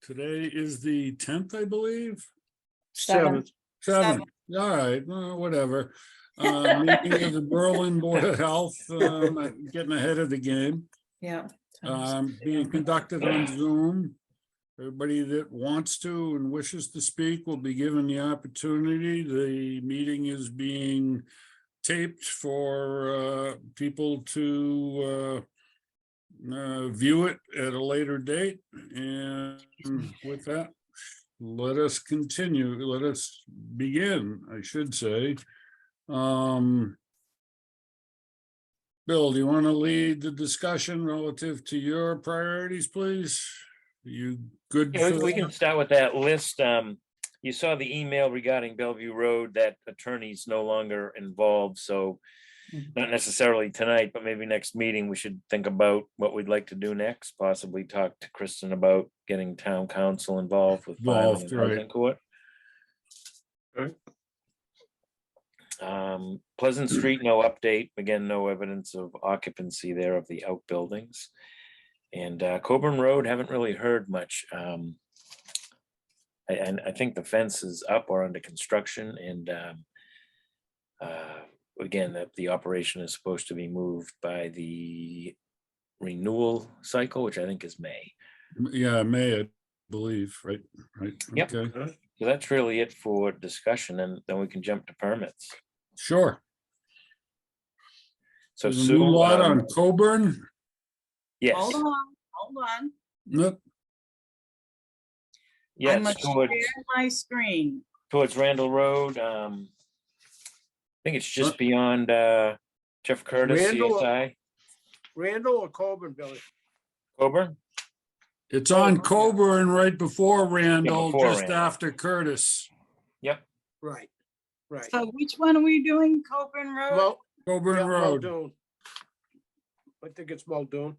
Today is the 10th, I believe. Seventh. 7th. All right, well, whatever. Meeting of the Berlin Board of Health, getting ahead of the game. Yeah. Being conducted on Zoom. Everybody that wants to and wishes to speak will be given the opportunity. The meeting is being taped for people to view it at a later date. And with that, let us continue. Let us begin, I should say. Bill, do you want to lead the discussion relative to your priorities, please? Are you good? Yeah, for we that? can start with that list. You saw the email regarding Bellevue Road, that attorney's no longer involved, so not necessarily tonight, but maybe next meeting, we should think about what we'd like to do next, possibly talk to Kristen about getting town council involved with filing Involved, in right. housing court. Right. Pleasant Street, no update. Again, no evidence of occupancy there of the outbuildings. And Coburn Road, haven't really heard much. I think the fence is up or under construction, and again, the operation is supposed to be moved by the renewal cycle, which I think is May. Yeah, May, I believe, right? Yep. Okay, So that's really it for discussion, and then we can jump to permits. sure. So There's a new lot Sue, on Coburn. yes, Hold on. Nope. I yes, must towards share my screen. Randall Road. I think it's just beyond Jeff Curtis, Randall- CSI. Randall or Coburn, Billy? Coburn. It's on yeah. Coburn right before Randall, before just Randall. after Curtis. Yep. Right. So which one are we doing? Coburn Road? Well, Coburn yeah, Road. Muldoon. I think it's Muldoon.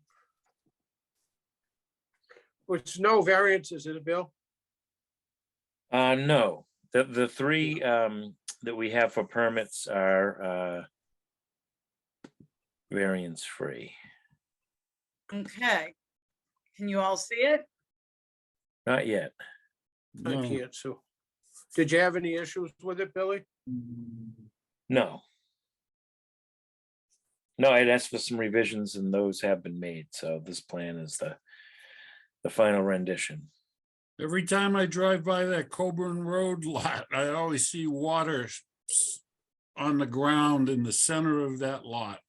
Which no variances, is it, Bill? No, the three that we have for permits are variance free. Okay. Can you all see it? Not yet. I No. can't, so. Did you have any issues with it, Billy? No. No, I'd asked for some revisions and those have been made. So this plan is the final rendition. Every time I drive by that Coburn Road lot, I always see water on the ground in the center of that lot.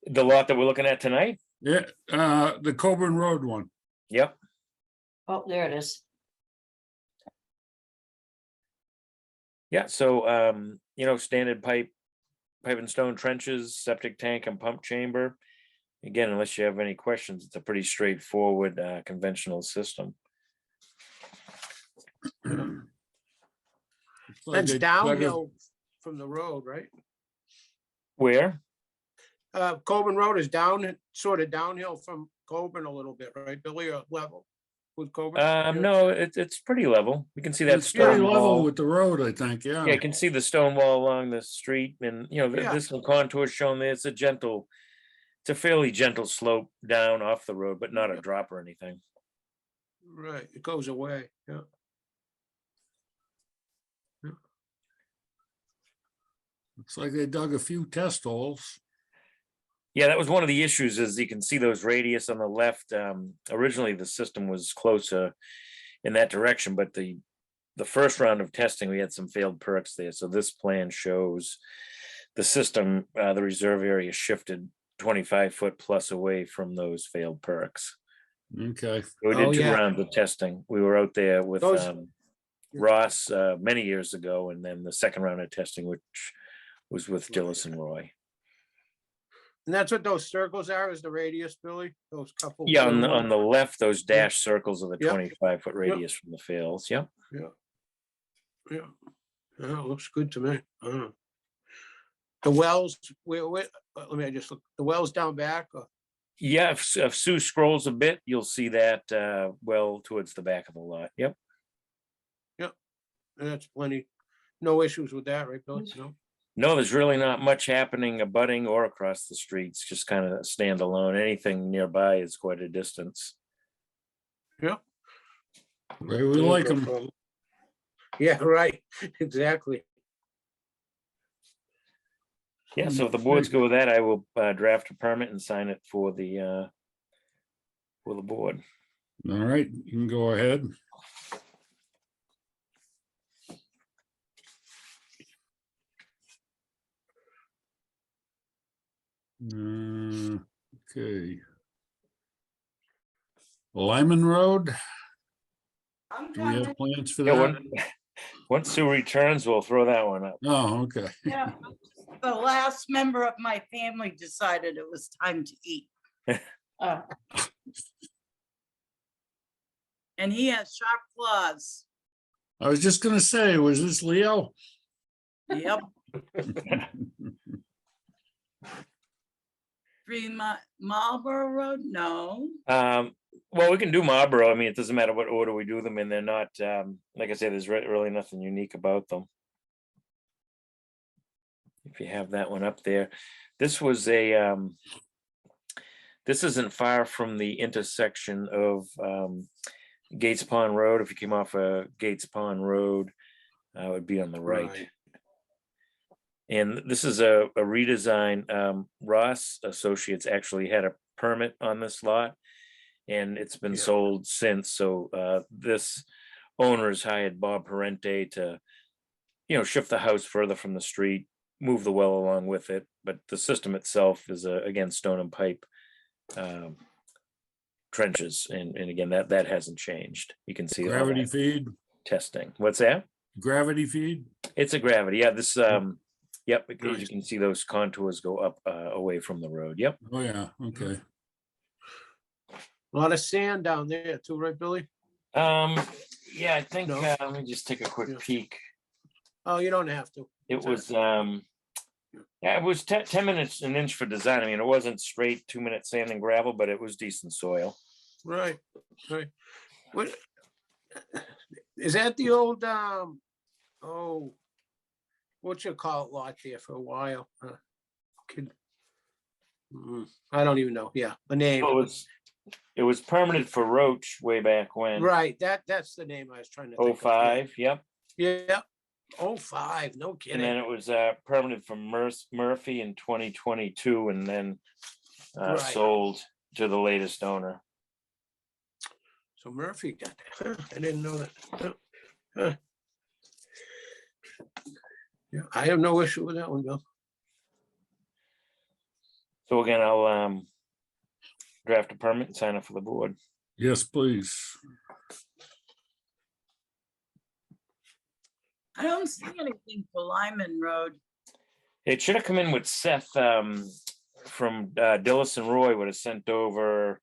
The lot that we're looking at tonight? Yeah, the Coburn Road one. Yep. Oh, there it is. Yeah, so standard pipe and stone trenches, septic tank and pump chamber. Again, unless you have any questions, it's a pretty straightforward conventional system. It's like That's they dug a- downhill from the road, right? Where? Coburn Road is down, sort of downhill from Coburn a little bit, right, Billy, or level with Coburn? Yeah. No, it's pretty level. You can see that It's pretty stone level wall. with the road, I think, yeah. Yeah, you can see the stone wall along the street, and Yeah. this little contour shown there. It's a fairly gentle slope down off the road, but not a drop or anything. Right, it goes away, yeah. Looks like they dug a few test holes. Yeah, that was one of the issues, is you can see those radius on the left. Originally, the system was closer in that direction, but the first round of testing, we had some failed perks there. So this plan shows the system, the reserve area shifted 25 foot plus away from those failed perks. Okay, We Oh, did two yeah. rounds of testing. We were out there with Those- Ross many years ago, and then the second round of testing, which was with Dillis and Roy. And that's what those circles are, is the radius, Billy? Those couple. Yeah, on the left, those dash circles of the Yep. 25-foot radius from the fails. Yep. Yeah. Yeah, it looks good to me. The wells, let me just look, the wells down back, Yeah, if Sue scrolls a bit, you'll see that well towards the back of the lot. Yep. that's plenty. No issues with that, right, Billy? No? No, there's really not much happening abutting or across the streets, just kind of standalone. Anything nearby is quite a distance. Yeah. Way we like 'em. Yeah, right, exactly. Yeah, so if the boards go with that, I will draft a permit and sign it for the board. All right, you can go ahead. Okay. Lyman Road, I'm do we coming. have plans for Yeah, that? once Sue returns, we'll throw that one up. Oh, okay. Yeah. The last member of my family decided it was time to eat, Oh, and he has sharp claws. I was just gonna say, was this Leo? Yep. 3 Marlborough Road? No. Well, we can do Marlboro. I mean, it doesn't matter what order we do them in. They're not, like I said, there's really nothing unique about them. If you have that one up there, this was a, this isn't far from the intersection of Gates Pond Road. If you came off Gates Pond Road, it would be on the right. And this is a redesign. Ross Associates actually had a permit on this lot, and it's been Yeah. sold since. So this owner's hired Bob Parente to, shift the house further from the street, move the well along with it. But the system itself is again stone and pipe trenches, and again that hasn't changed. You can see all Gravity that feed, testing. What's that? gravity feed? It's a gravity. Yeah, this yep, you Nice. can see those contours go up away from the road. Yep. Oh, yeah, okay. A lot of sand down there too, right, Billy? Yeah, I think No. let me just take a quick Yeah. peek. Oh, you don't have to. It was yeah, it was 10 minutes an inch for design. I mean, it wasn't straight 2-minute sand and gravel, but it was decent soil. Right, right. What? Is that the old, oh, what you call it lot there for a while? I don't even know. Yeah, a name. It was permitted for Roach way back when. Right, that's the name I was trying to think of. 05, yep. Yeah, 05, no And then kidding. it was permitted from Murphy in 2022, and then Right. sold to the latest owner. So Murphy got that. Huh, I didn't know that. Huh. Yeah, I have no issue with that one, Bill. So again, I'll draft a permit and sign up for the board. Yes, please. I don't see anything for Lyman Road. It should have come in with Seth from Dillis and Roy would have sent over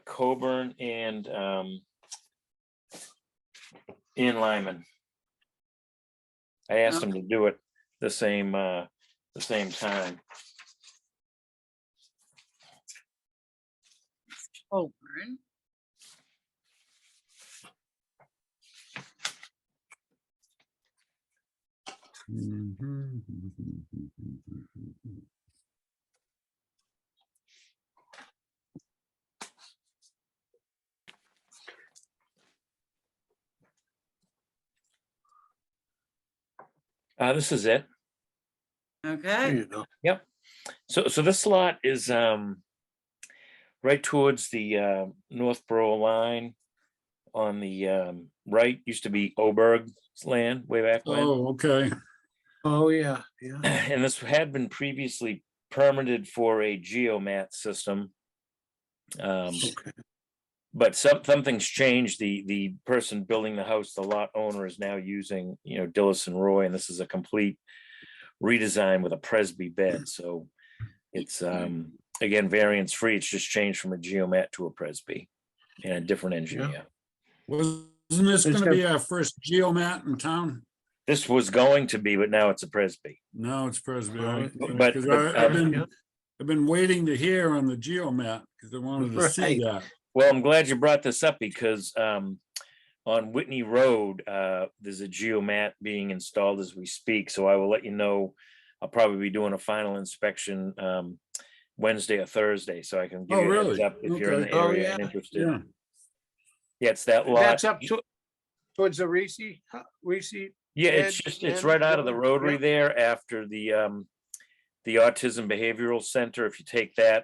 Coburn and Ian Lyman. I asked him to do it the same time. Coburn. This is it. There Okay, you go. So this lot is right towards the Northborough line on the right. Used to be Oberg's land way back when. Oh, okay. Oh, yeah, yeah. And this had been previously permitted for a geomat system. Okay. But something's changed. The person building the house, the lot owner, is now using, Dillis and Roy, and this is a complete redesign with a Presby bed. So it's again variance free. It's just changed from a geomat to a Presby and a different engineer. Wasn't this It's gonna be our first geomat in town? This was going to be, but now it's a Presby. No, it's Presby. But- 'Cause but, I've been waiting to hear on the geomat because I wanted to see Right. that. Well, I'm glad you brought this up because on Whitney Road, there's a geomat being installed as we speak. So I will let you know. I'll probably be doing a final inspection Wednesday or Thursday, so I can give Oh, you a heads really? up if you're in Okay. the Oh, area yeah. and interested. Yeah, Yeah, it's that lot. That's up to, towards the Reese. Yeah, Ed, it's Ed, right out of the Road, rotary yep. there after the Autism Behavioral Center. If you take that,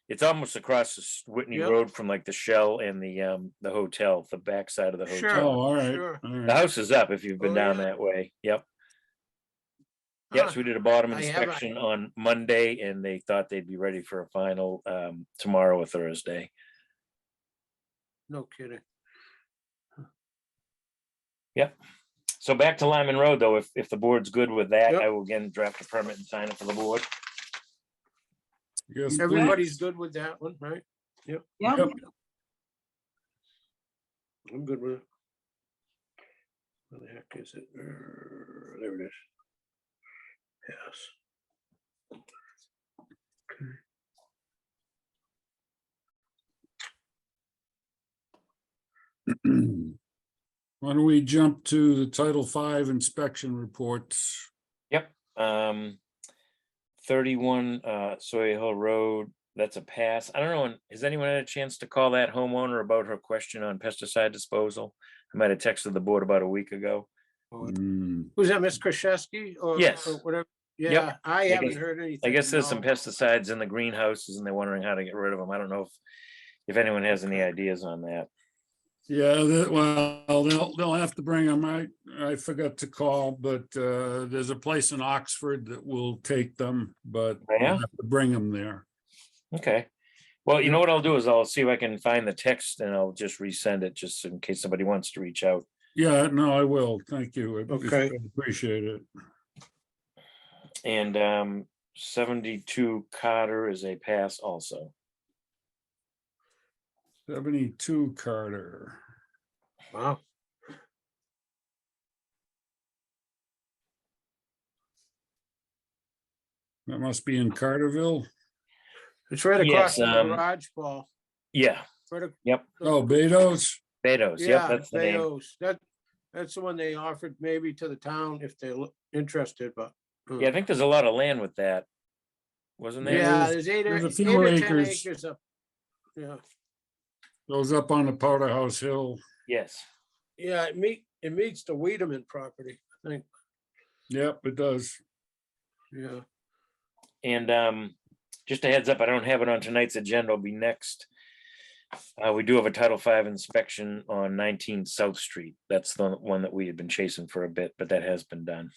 it's almost across the Whitney Yep. Road from like the Shell and the hotel, the backside of the Sure. hotel. Oh, all right. Sure. all The right. house is up if you've been Oh, down yeah. that way. Yep. Yes, Huh, we did a bottom I haven't- inspection on Monday and they thought they'd be ready for a final tomorrow or Thursday. No kidding. So back to Lyman Road, though, if the board's good with that, Yep. I will again draft a permit and sign it for the board. Yes, Everybody's please. good with that one, right? Yep. Yep. I'm good with it. Where the heck is it? There it is. Yes. Why don't we jump to the Title V inspection reports? Yep. 31 Sawyer Hill Road, that's a pass. I don't know, has anyone had a chance to call that homeowner about her question on pesticide disposal? I might have texted the board about a week ago. Hmm, Who's that, Miss Kraszewski or? Yes. Or whatever? Yep. Yeah, I guess- haven't heard anything. I guess there's some no. pesticides in the greenhouses and they're wondering how to get rid of them. I don't know if anyone has any Okay. ideas on that. Yeah, well, they'll have to bring them. I forgot to call, but there's a place in Oxford that will take them, but Oh, yeah? we'll have to bring them there. Okay. Well, you know what I'll do is I'll see if I can find the text and I'll just resend it just in case somebody wants to reach out. Yeah, no, I will. Thank you. Okay. I appreciate it. And 72 Carter is a pass also. 72 Carter. Wow. That must be in Carterville. It's right Yes, across from the garage, Paul. Yeah, Right ac- yep, Oh, Beto's? Betos, yep, Yeah, that's the name. Bayos. That's the one they offered maybe to the town if they're interested, but. Yeah, I think there's a lot of land with that. Wasn't there? Yeah, there's- there's there's a eight few or 10 acres. acres up. Yeah, Goes up on the Powder House Hill. Yes. yeah, it meets the Wiedemann property, I think, Yep, it does. yeah. And just a heads up, I don't have it on tonight's agenda, it'll be next. We do have a Title V inspection on 19 South Street. That's the one that we had been chasing for a bit, but that has been done.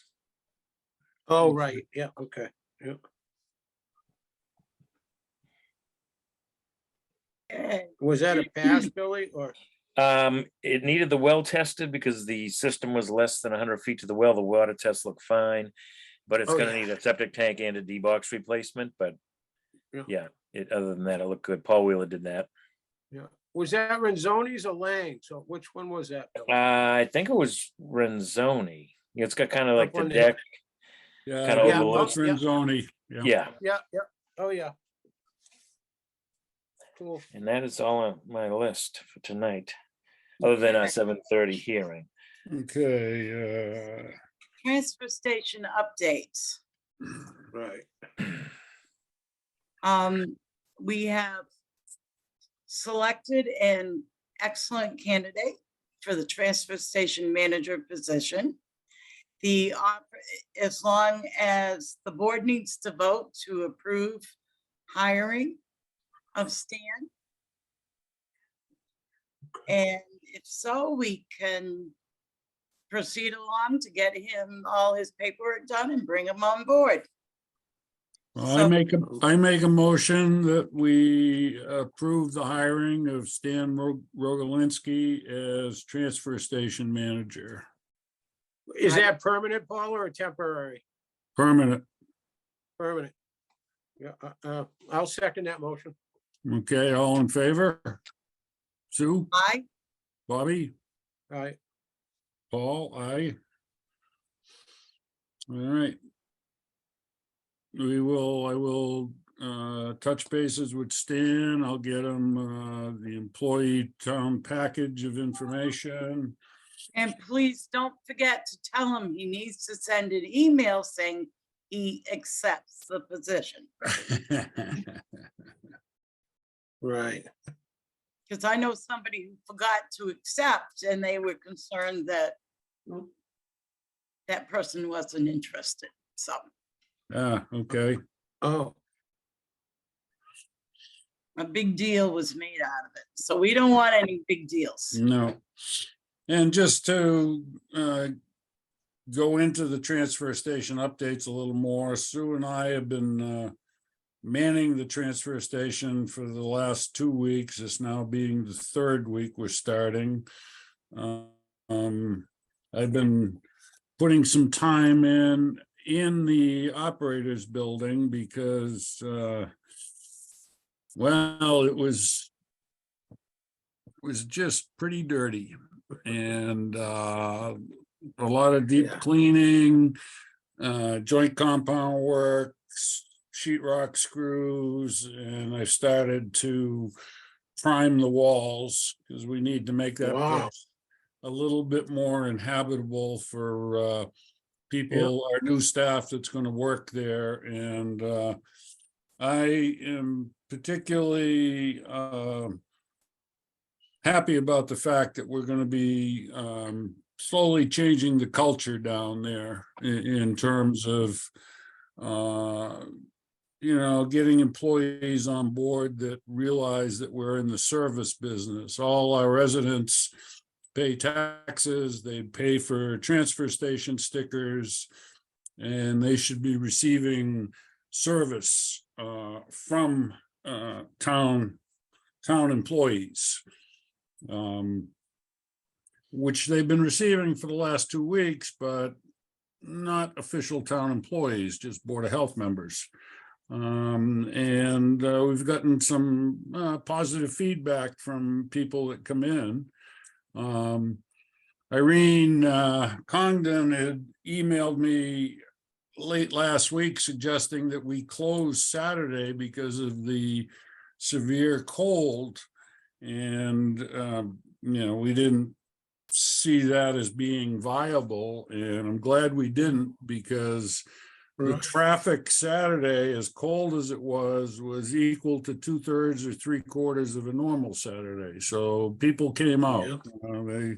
Oh, right, yeah, okay, yeah. Okay. Was that a pass, Billy, or? It needed the well tested because the system was less than 100 feet to the well. The water test looked fine, but it's Oh, gonna yeah. need a septic tank and a D-box replacement, but Yeah. yeah, other than that, it looked good. Paul Wheeler did that. Yeah, was that Renzoni's or Lang? So which one was that? Billy? I think it was Renzoni. It's got kind of like Up the on the- deck. Yeah, Kinda yeah, overlooks. that's Renzoni. Yeah, Yeah, yeah, oh, yeah. Cool. and that is all on my list for tonight, other than a 7:30 hearing. Okay, Transfer station updates. Right. We have selected an excellent candidate for the transfer station manager position. As long as the board needs to vote to approve hiring of Stan. And if so, we can proceed along to get him all his paperwork done and bring him on board. well, So- I make a motion that we approve the hiring of Stan Rogolinski as transfer station manager, Is that permanent, Paul, or temporary? permanent. Permanent. Yeah, I'll second that motion. Okay, all in favor? Sue, Aye. Bobby, All right, Paul, aye. All right. I will touch bases with Stan. I'll get him the employee town package of information. And please don't forget to tell him he needs to send an email saying he accepts the position. right. Because I know somebody who forgot to accept and they were concerned that that person wasn't interested, so. Okay. Oh, A big deal was made out of it, so we don't want any big deals. No. And just to go into the transfer station updates a little more, Sue and I have been manning the transfer station for the last 2 weeks. It's now being the third week we're starting. I've been putting some time in the operators building because well, it was just pretty dirty, and a lot of deep Yeah. cleaning, joint compound work, sheetrock screws, and I started to prime the walls because we need to make that Wow. place a little bit more inhabitable for people, our new staff that's going to work there. And I am particularly happy about the fact that we're going to be slowly changing the culture down there in terms of getting employees on board that realize that we're in the service business. All our residents pay taxes, they pay for transfer station stickers, and they should be receiving service from town employees, which they've been receiving for the last 2 weeks, but not official town employees, just Board of Health members. And we've gotten some positive feedback from people that come in. Irene Congdon had emailed me late last week suggesting that we close Saturday because of the severe cold. And, we didn't see that as being viable. And I'm glad we didn't, because the Right. traffic Saturday, as cold as it was equal to 2/3 or 3/4 of a normal Saturday. So people came out. Yeah.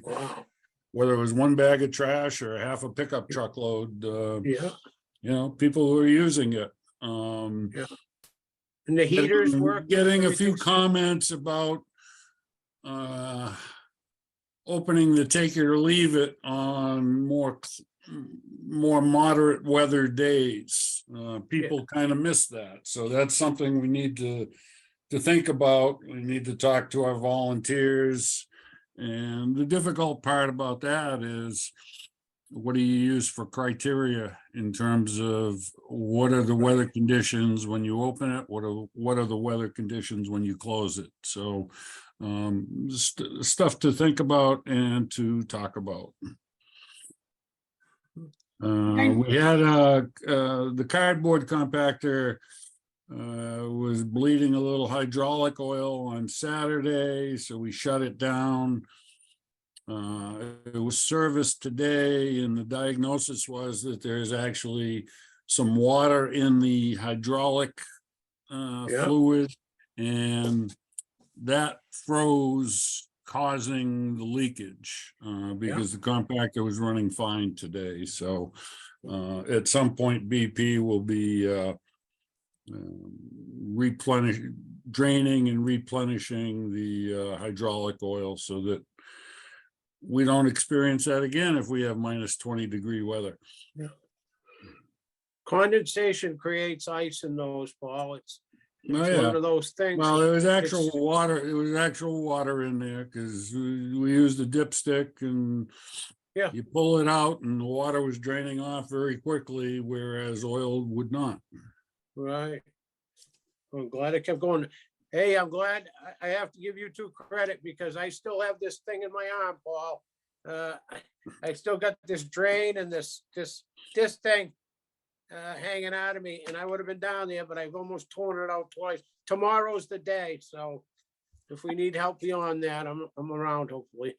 Wow. Whether it was one bag of trash or half a pickup truckload, Yeah. people who are using it. Yeah. And the heaters work. Getting a few everything's- comments about opening the take it or leave it on more moderate weather days. People kind of miss that. So that's something we need to think about. We need to talk to our volunteers. And the difficult part about that is, what do you use for criteria in terms of what are the weather conditions when you open it? What are the weather conditions when you close it? So stuff to think about and to talk about. We had the cardboard compactor was bleeding a little hydraulic oil on Saturday, so we shut it down. It was serviced today, and the diagnosis was that there's actually some water in the hydraulic fluid, and that froze, causing the leakage because the compactor was running fine today. So at some point, BP will be draining and replenishing the hydraulic oil so that we don't experience that again if we have -20-degree weather. Condensation creates ice in those, Paul. It's Oh, one yeah. of those things. Well, there was actual It's- water. There was actual water in there because we used a dipstick, and Yeah. you pull it out and the water was draining off very quickly, whereas oil would not. Right. I'm glad it kept going. Hey, I'm glad, I have to give you two credit because I still have this thing in my arm, Paul. I still got this drain and this thing hanging out of me, and I would have been down there, but I've almost torn it out twice. Tomorrow's the day, so if we need help beyond that, I'm around hopefully.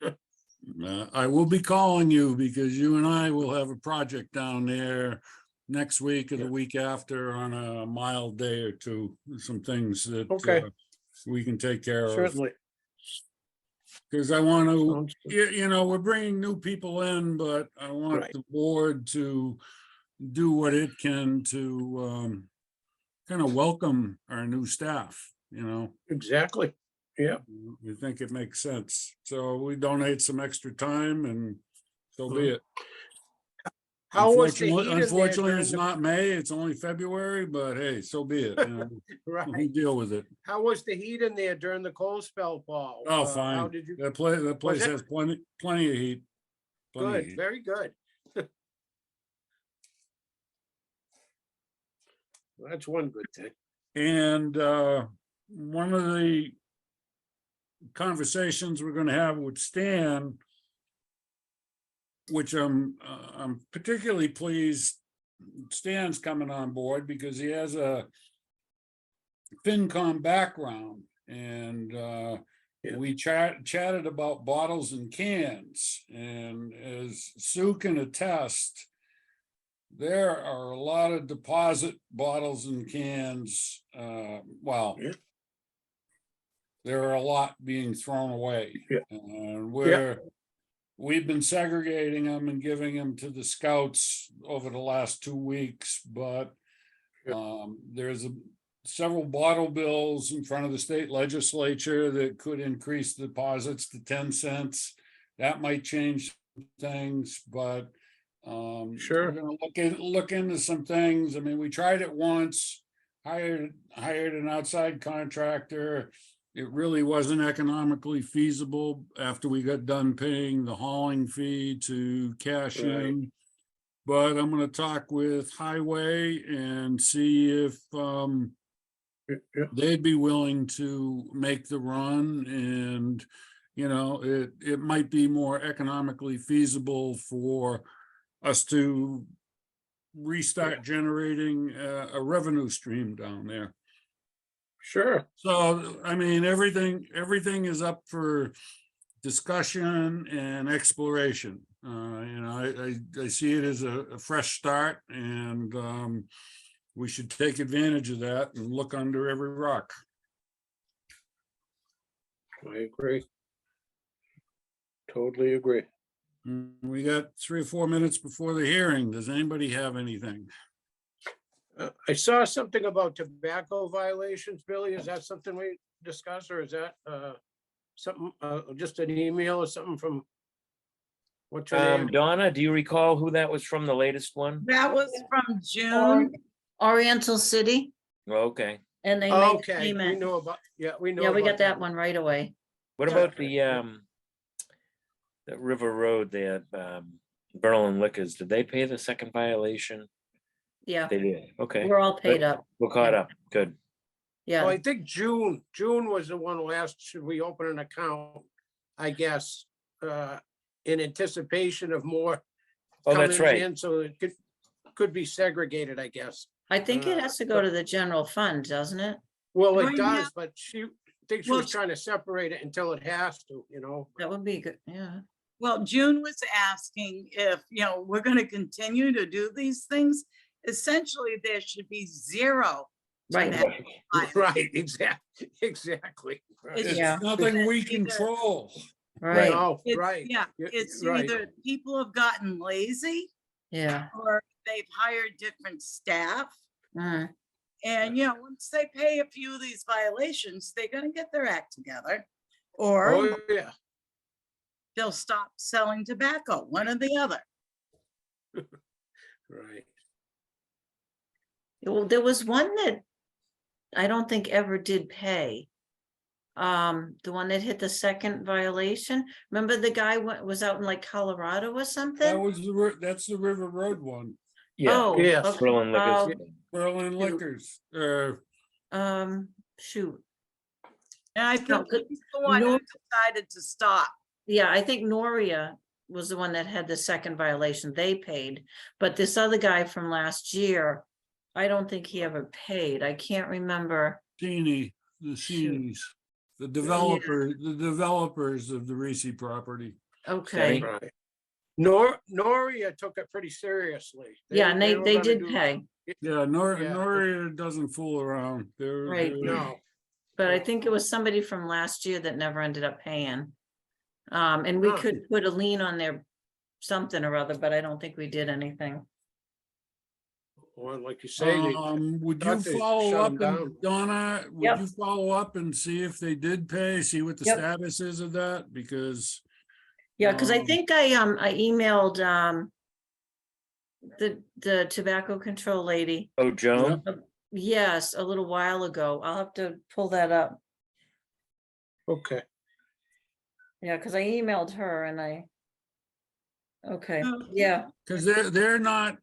I will be calling you because you and I will have a project down there next week or the Yeah. week after on a mild day or two. Some things that Okay. we can take care of. Certainly. Because I want to, Sounds good. you know, we're bringing new people in, but I want Right. the board to do what it can to kind of welcome our new staff, you know. Exactly. Yeah. We think it makes sense. So we donate some extra time and so be it. How was the heat in there Unfortunately, during it's the, not May, it's only February, but hey, so be it. You know, we right? deal with it. How was the heat in there during the cold spell, Paul? Oh, How fine. did you? That place it- has plenty of heat. Plenty of Good, heat. very good. That's one good thing. And one of the conversations we're gonna have with Stan, which I'm particularly pleased Stan's coming on board because he has a FinCom background and Yeah. we chatted about bottles and cans, and as Sue can attest, there are a lot of deposit bottles and cans, well, Yeah. there are a lot being thrown away. Yeah. And we've been segregating them and giving them to the scouts over the last 2 weeks, but there's several bottle bills in front of the state legislature that could increase deposits to 10 cents. That might change things, but Sure. we're gonna look into some things. I mean, we tried it once, hired an outside contractor. It really wasn't economically feasible after we got done paying the hauling fee to cash Right. in. But I'm gonna talk with Highway and see if Yeah. they'd be willing to make the run, and you know, it might be more economically feasible for us to restart generating a revenue stream down there. Sure. So, I mean, everything is up for discussion and exploration. You know, I see it as a fresh start, and we should take advantage of that and look under every rock. I agree. Totally agree. We got 3 or 4 minutes before the hearing. Does anybody have anything? I saw something about tobacco violations, Billy. Is that something we discussed, or is that something, just an email or something from? What's her name? Donna, do you recall who that was from, the latest one? That was from June. Oriental City, Okay. and they made Okay, we payment. know about, yeah, we know. Yeah, we about got that one right away. What Yeah. about the River Road there, Berlin Liquors? Did they pay the second violation? Yeah, They did. Okay. we're all paid up. We're caught up. Good. Well, Yeah, I think June was the one who asked, should we open an account? I guess, in anticipation of more. Oh, that's coming right. in, so it could be segregated, I guess. I think it has to go to the general fund, doesn't it? Well, Right it now- does, but she thinks she Well, was trying to separate it until it has to, you know? That would be good, yeah. Well, June was asking if, you know, we're gonna continue to do these things. Essentially, there should be zero. Right. tobacco violations. Right, exactly. right. It's Yeah. nothing we Either- control. Right, No, It's- right. Yeah, You're it's right. either people have gotten lazy yeah. or they've hired different staff. Mm, And, you know, once they pay a few of these violations, they're gonna get their act together. Or Oh, yeah, they'll stop selling tobacco, one or the other. right. Well, there was one that I don't think ever did pay. The one that hit the second violation. Remember the guy was out in like Colorado or That something? was that's the River Road one. Yeah. Oh, Yes. okay. Berlin Liquors. Berlin Liquors. Shoot. And I No, think good- he's the one who no. decided to stop. Yeah, I think Noria was the one that had the second violation. They paid, but this other guy from last year, I don't think he ever paid. I can't remember. the Shoot. Sheenies, the developers of the Reese property. Okay, Right. Noria took it pretty seriously. yeah, and they were gonna did do- pay, Yeah, Yeah. Noria doesn't fool around. Right. No, but I think it was somebody from last year that never ended up paying. And we Huh. could put a lien on their something or other, but I don't think we did anything. Or like you say, they Would you thought they follow shut 'em up down. and Donna, would Yep. you follow up and see if they did pay, see what the Yep. status is of that? Because Yeah, because I Um, think I emailed, the tobacco control lady. Oh, Joan, Yes, a little while ago. I'll have to pull that up. okay. Yeah, because I emailed her and okay, Oh. yeah, because they're not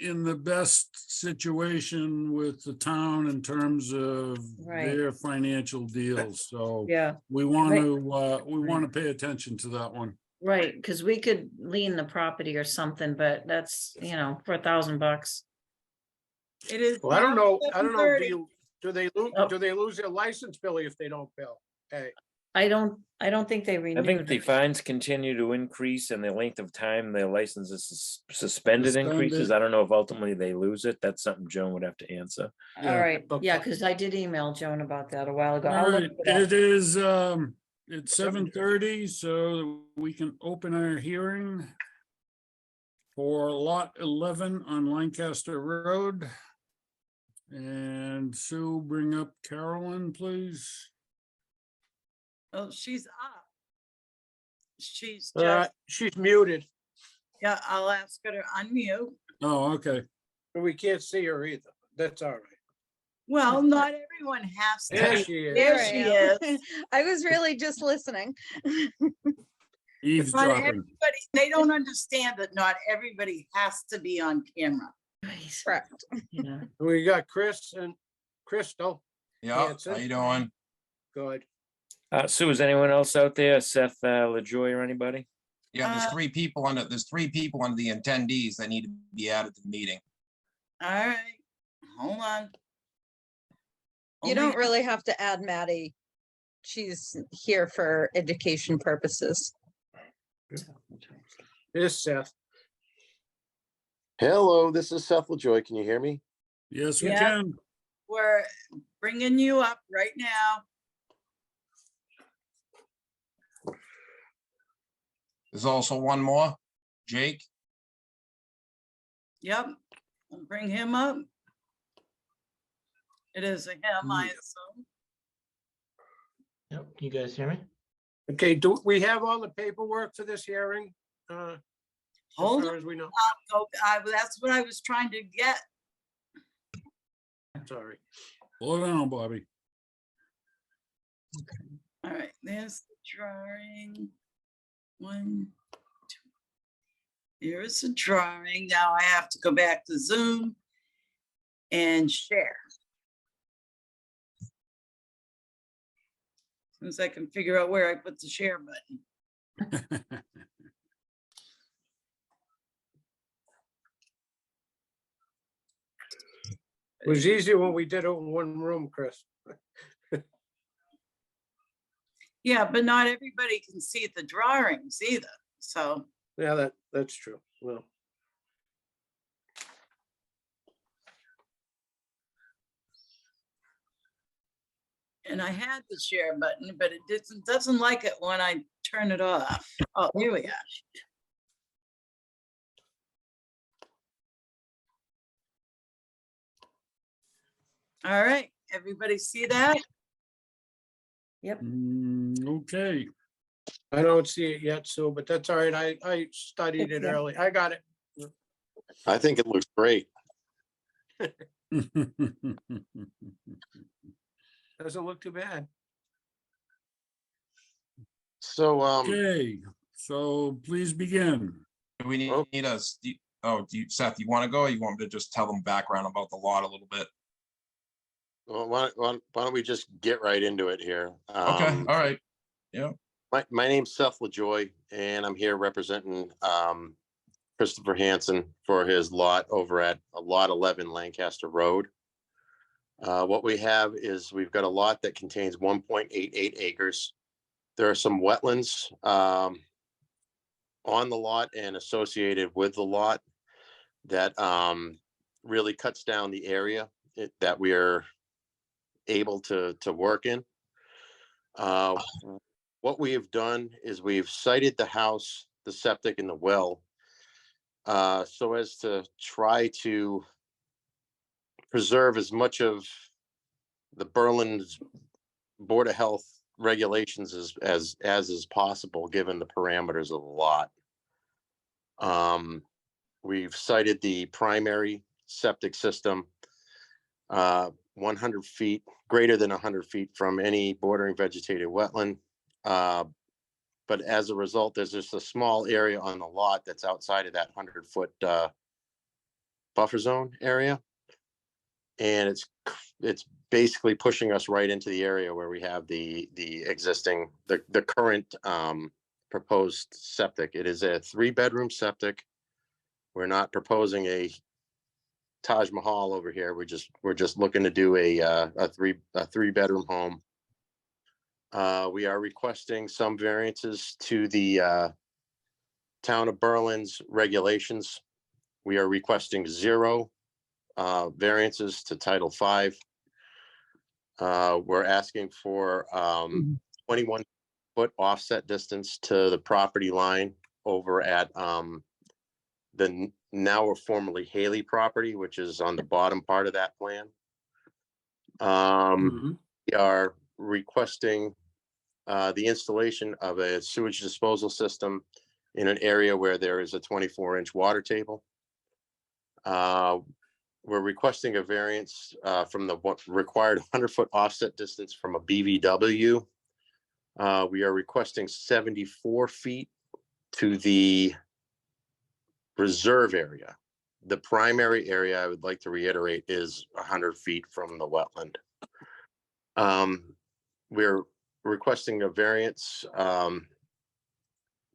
in the best situation with the town in terms of Right. their financial deals, so yeah, we want Right. to, we want to pay attention to that one. right, because we could lien the property or something, but that's, for $1,000. It is. Well, I don't now know, 7:30. do they Oh. lose their license bill if they don't bill? Hey, I don't think they I think renewed the it. fines continue to increase and the length of time their license is suspended increases. Suspended. I don't know if ultimately they lose it. That's something Joan would have to answer. All Yeah. right, yeah, Okay. because I did email Joan about that a while ago. All I'll look right, it up. it is, it's 7:30, so we can open our hearing for lot 11 on Lancaster Road. And Sue, bring up Carolyn, please. Oh, she's up. She's uh, just, she's muted, yeah, I'll ask her to unmute. Oh, okay. but we can't see her either. That's all right. Well, not everyone has There to. she is. There I she am. is. I was really just listening. But Eavesdropping. everybody, they don't understand that not everybody has to be on camera. Right, Correct. yeah. We got Chris and Crystal. Yeah, Hanson. how you doing? Good. Sue, is anyone else out there? Seth, LaJoy or anybody? Yeah, there's Uh, three people under the attendees that need to be added to the meeting. All right, hold on. You Only- don't really have to add Maddie. She's here for education purposes. Here's Seth. Hello, this is Seth LaJoy. Can you hear me? Yes, we Yeah. can. We're bringing you up right now. There's also one more, Jake. Yep, I'll bring him up. It is a him, I assume. Yep, can you guys hear me? Okay, do we have all the paperwork for this hearing? As Hold far on, as we know, that's what I was trying to get. sorry. Slow down, Bobby. All right, there's the drawing. One, two. Here is the drawing. Now I have to go back to Zoom and share. As soon as I can figure out where I put the share button. It was easier when we did it in one room, Chris. Yeah, but not everybody can see the drawings either, so. Yeah, that's true. Well, And I had the share button, but it doesn't like it when I turn it off. Oh, here we are. All right, everybody see that? Okay, I don't see it yet, Sue, but that's all right. I studied it Yeah. early. I got it. I think it looks great. Doesn't look too bad. So, okay, so please begin. Do we Oh. need us? Seth, you want to go? Or you want me to just tell them background about the lot a little bit? well, why don't we just get right into it here? Okay, all right. My name's Seth LaJoy, and I'm here representing Christopher Hanson for his lot over at Lot 11 Lancaster Road. What we have is we've got a lot that contains 1.88 acres. There are some wetlands on the lot and associated with the lot that really cuts down the area that we are able to work in. what we have done is we've sited the house, the septic and the well, so as to try to preserve as much of the Berlin's Board of Health regulations as is possible, given the parameters of the lot. We've cited the primary septic system, 100 feet, greater than 100 feet from any bordering vegetated wetland. But as a result, there's just a small area on the lot that's outside of that 100-foot buffer zone area. And it's basically pushing us right into the area where we have the existing, the current proposed septic. It is a 3-bedroom septic. We're not proposing a Taj Mahal over here. We're just looking to do a 3-bedroom home. We are requesting some variances to the town of Berlin's regulations. We are requesting 0 variances to Title V. We're asking for 21-foot offset distance to the property line over at the now or formerly Haley property, which is on the bottom part of that plan. We are requesting the installation of a sewage disposal system in an area where there is a 24-inch water table. We're requesting a variance from the required 100-foot offset distance from a BVW. We are requesting 74 feet to the reserve area. The primary area, I would like to reiterate, is 100 feet from the wetland. We're requesting a variance from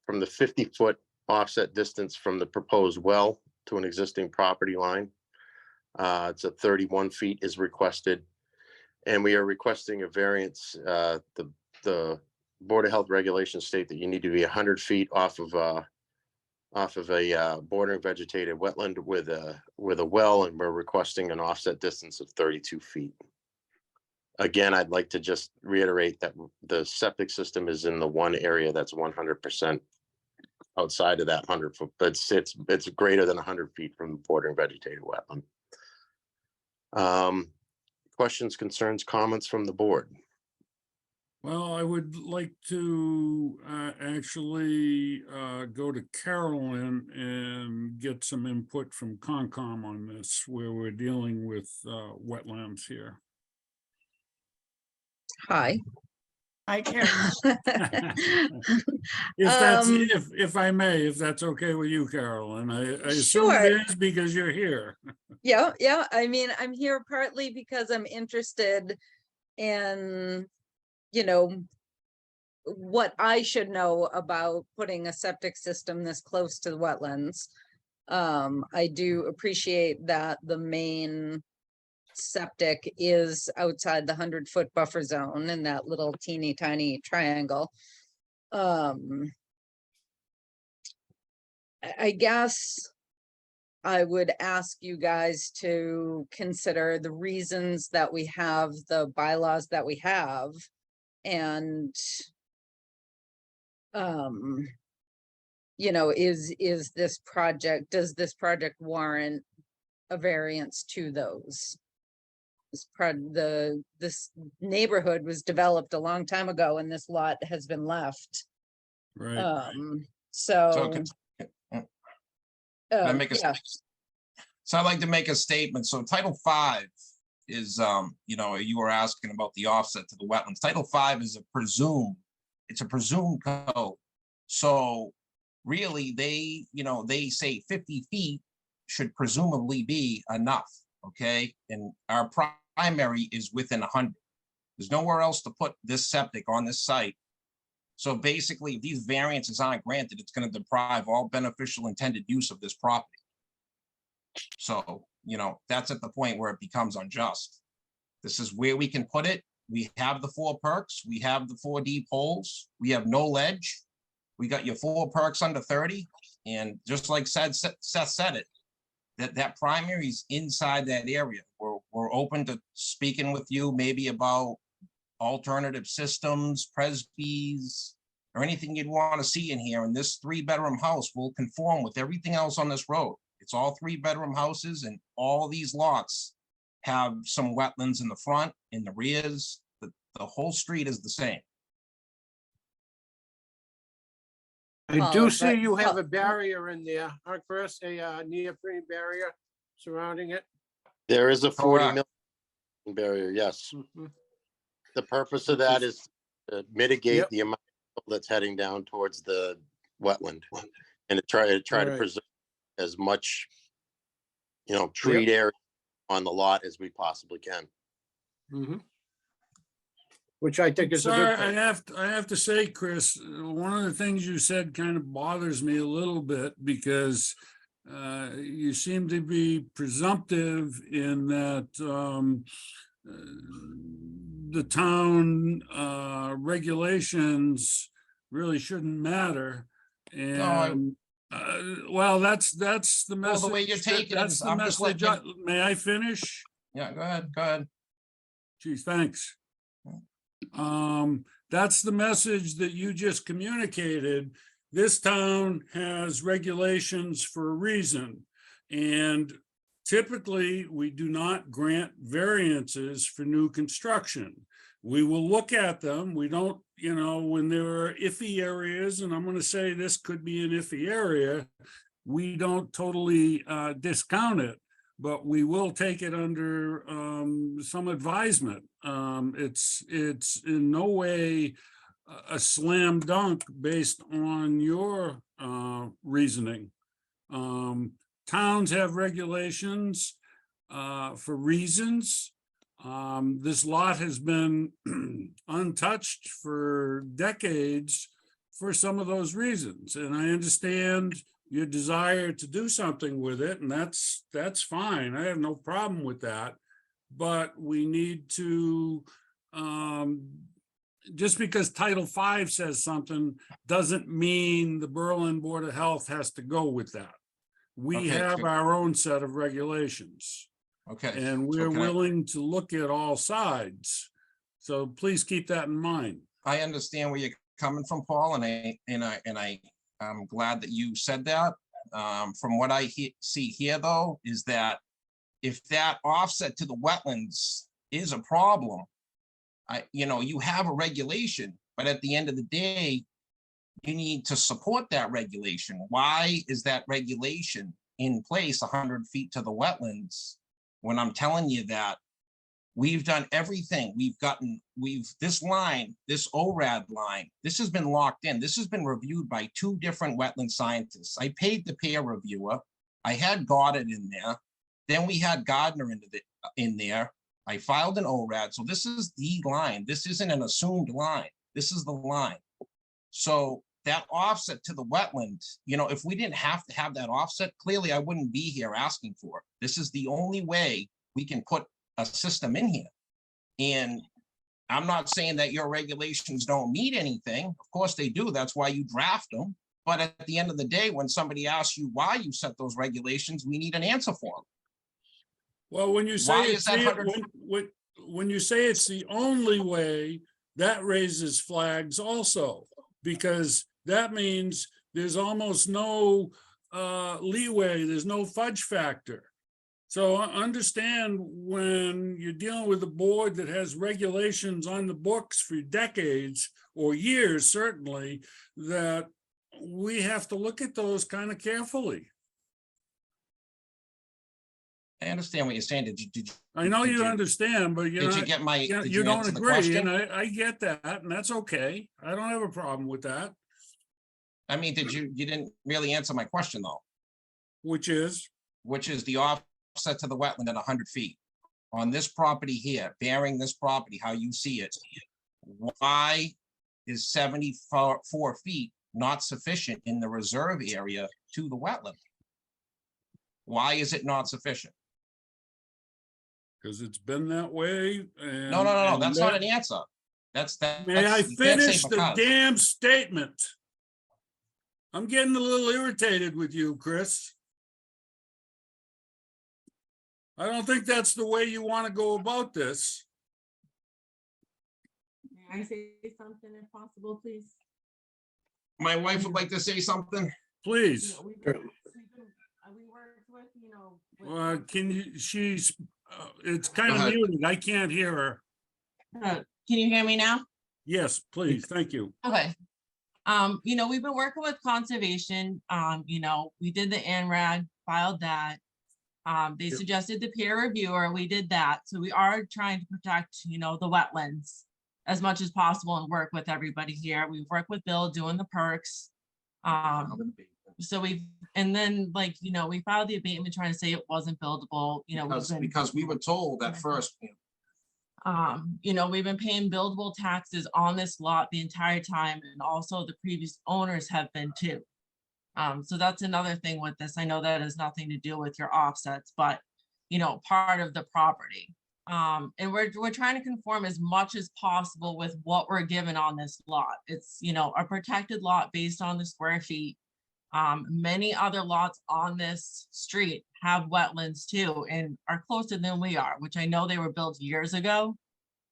the 50-foot offset distance from the proposed well to an existing property line. It's a 31 feet is requested. And we are requesting a variance. The Board of Health regulations state that you need to be 100 feet off of a bordering vegetated wetland with a well, and we're requesting an offset distance of 32 feet. Again, I'd like to just reiterate that the septic system is in the one area that's 100% outside of that 100-foot, but it's greater than 100 feet from the bordering vegetated wetland. Questions, concerns, comments from the board? Well, I would like to actually go to Carolyn and get some input from Concom on this, where we're dealing with wetlands here. Hi. I can't. If I may, if that's okay with you, Carolyn, I assume Sure. it is because you're here. Yeah. I mean, I'm here partly because I'm interested in, what I should know about putting a septic system this close to the wetlands. I do appreciate that the main septic is outside the 100-foot buffer zone in that little teeny tiny triangle. I guess I would ask you guys to consider the reasons that we have the bylaws that we have, and is this project, does this project warrant a variance to those? This neighborhood was developed a long time ago and this lot has been left. Right. So can I make a yeah. So I'd like to make a statement. So Title V is, you were asking about the offset to the wetlands. Title V is it's a presumed code. So really they say 50 feet should presumably be enough, okay? And our primary is within 100. There's nowhere else to put this septic on this site. So basically, if these variances aren't granted, it's going to deprive all beneficial intended use of this property. So, that's at the point where it becomes unjust. This is where we can put it. We have the 4 perks. We have the 4 deep holes. We have no ledge. We got your 4 perks under 30. And just like Seth said it, that primary is inside that area. We're open to speaking with you maybe about alternative systems, presbys, or anything you'd want to see in here, and this 3-bedroom house will conform with everything else on this road. It's all 3-bedroom houses, and all these lots have some wetlands in the front, in the rears. The whole street is the same. I Paul, do is see that- you have Paul- a barrier in there, huh, Chris? A neoprene barrier surrounding it. There is a 40 Correct. million barrier, yes. Mhm. The purpose of that is to mitigate Yep. the amount that's heading down towards the wetland. And to try to Right. preserve as much, treed area on the lot as we possibly can. Mhm. Which I think is a Sorry, good thing. I have to say, Chris, one of the things you said kind of bothers me a little bit because you seem to be presumptive in that the town regulations really shouldn't matter. And well, that's the Well, message. the way you're taking it That's is, the I'm just message. letting May I finish? Yeah, go ahead, go ahead. Geez, thanks. That's the message that you just communicated. This town has regulations for a reason. And typically, we do not grant variances for new construction. We will look at them. We don't, when there are iffy areas, and I'm going to say this could be an iffy area, we don't totally discount it, but we will take it under some advisement. It's in no way a slam dunk based on your reasoning. Towns have regulations for reasons. This lot has been untouched for decades for some of those reasons. And I understand your desire to do something with it, and that's fine. I have no problem with that. But we need to, just because Title V says something doesn't mean the Berlin Board of Health has to go with that. We Okay, have so- our own set of regulations. Okay. And so we're can I- willing to look at all sides. So please keep that in mind. I understand where you're coming from, Paul, I'm glad that you said that. From what I see here, though, is that if that offset to the wetlands is a problem, you have a regulation, but at the end of the day, you need to support that regulation. Why is that regulation in place 100 feet to the wetlands when I'm telling you that we've done everything? This line, this ORAD line, this has been locked in. This has been reviewed by 2 different wetland scientists. I paid the peer reviewer. I had Goddard in there. Then we had Gardner in there. I filed an ORAD. So this is the line. This isn't an assumed line. This is the line. So that offset to the wetland, if we didn't have to have that offset, clearly I wouldn't be here asking for it. This is the only way we can put a system in here. And I'm not saying that your regulations don't mean anything. Of course they do. That's why you draft them. But at the end of the day, when somebody asks you why you set those regulations, we need an answer for them. Well, when you Why say is that 100 when you say it's the only way, that raises flags also, because that means there's almost no leeway, there's no fudge factor. So understand when you're dealing with a board that has regulations on the books for decades or years, certainly, that we have to look at those kind of carefully. I understand what you're saying. Did you I know Did you you- understand, but did you get my, you did you you don't answer the agree, question? and I get that, and that's okay. I don't have a problem with that, I mean, you didn't really answer my question though, which is, which is the offset to the wetland at 100 feet. On this property here, bearing this property, how you see it, why is 74 feet not sufficient in the reserve area to the wetland? Why is it not sufficient? because it's been that way. And No, and that's not that- an answer. May I you can't say finish the because. damn statement? I'm getting a little irritated with you, Chris. I don't think that's the way you want to go about this. May I say something if possible, please? my wife would like to say something. Please. Well, Can you, it's kind of ahead. muted. I can't hear her. Can you hear me now? Yes, please. Thank you. Okay. We've been working with conservation. We did the ANRAD, filed that. They suggested the peer reviewer, we did that. So we are trying to protect, the wetlands as much as possible and work with everybody here. We've worked with Bill doing the perks. So we filed the abatement trying to say it wasn't buildable, Because we were told at first, we've been paying buildable taxes on this lot the entire time, and also the previous owners have been too. So that's another thing with this. I know that has nothing to do with your offsets, but part of the property. And we're trying to conform as much as possible with what we're given on this lot. It's, a protected lot based on the square feet. Many other lots on this street have wetlands too, and are closer than we are, which I know they were built years ago.